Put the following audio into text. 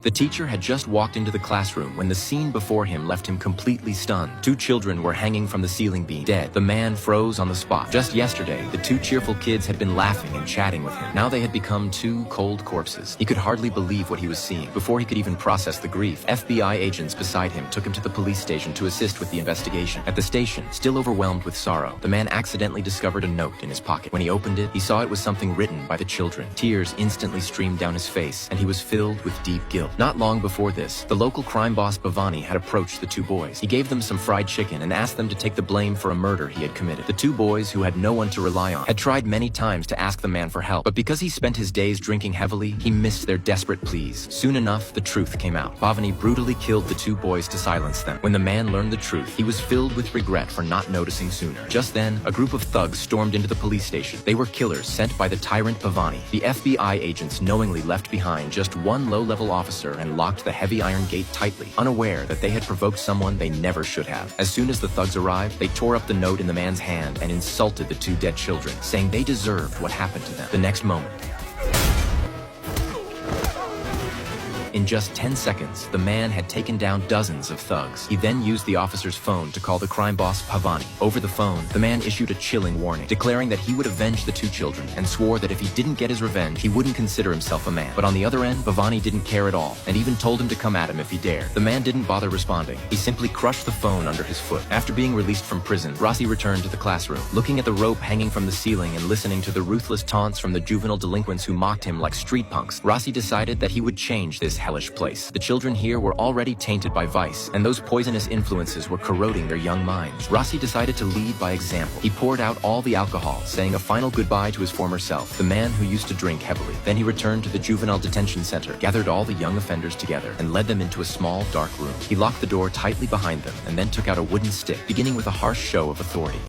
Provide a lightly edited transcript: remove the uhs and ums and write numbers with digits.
The teacher had just walked into the classroom when the scene before him left him completely stunned. Two children were hanging from the ceiling beam, dead. The man froze on the spot. Just yesterday, the two cheerful kids had been laughing and chatting with him. Now they had become two cold corpses. He could hardly believe what he was seeing. Before he could even process the grief, FBI agents beside him took him to the police station to assist with the investigation. At the station, still overwhelmed with sorrow, the man accidentally discovered a note in his pocket. When he opened it, he saw it was something written by the children. Tears instantly streamed down his face, and he was filled with deep guilt. Not long before this, the local crime boss Bhavani had approached the two boys. He gave them some fried chicken and asked them to take the blame for a murder he had committed. The two boys, who had no one to rely on, had tried many times to ask the man for help, but because he spent his days drinking heavily, he missed their desperate pleas. Soon enough, the truth came out. Bhavani brutally killed the two boys to silence them. When the man learned the truth, he was filled with regret for not noticing sooner. Just then, a group of thugs stormed into the police station. They were killers sent by the tyrant Bhavani. The FBI agents knowingly left behind just one low-level officer and locked the heavy iron gate tightly, unaware that they had provoked someone they never should have. As soon as the thugs arrived, they tore up the note in the man's hand and insulted the two dead children, saying they deserved what happened to them. The next moment, in just 10 seconds, the man had taken down dozens of thugs. He then used the officer's phone to call the crime boss Bhavani. Over the phone, the man issued a chilling warning, declaring that he would avenge the two children and swore that if he didn't get his revenge, he wouldn't consider himself a man. But on the other end, Bhavani didn't care at all and even told him to come at him if he dared. The man didn't bother responding. He simply crushed the phone under his foot. After being released from prison, Rossi returned to the classroom. Looking at the rope hanging from the ceiling and listening to the ruthless taunts from the juvenile delinquents who mocked him like street punks, Rossi decided that he would change this hellish place. The children here were already tainted by vice, and those poisonous influences were corroding their young minds. Rossi decided to lead by example. He poured out all the alcohol, saying a final goodbye to his former self, the man who used to drink heavily. Then he returned to the juvenile detention center, gathered all the young offenders together, and led them into a small, dark room. He locked the door tightly behind them, and then took out a wooden stick, beginning with a harsh show of authority.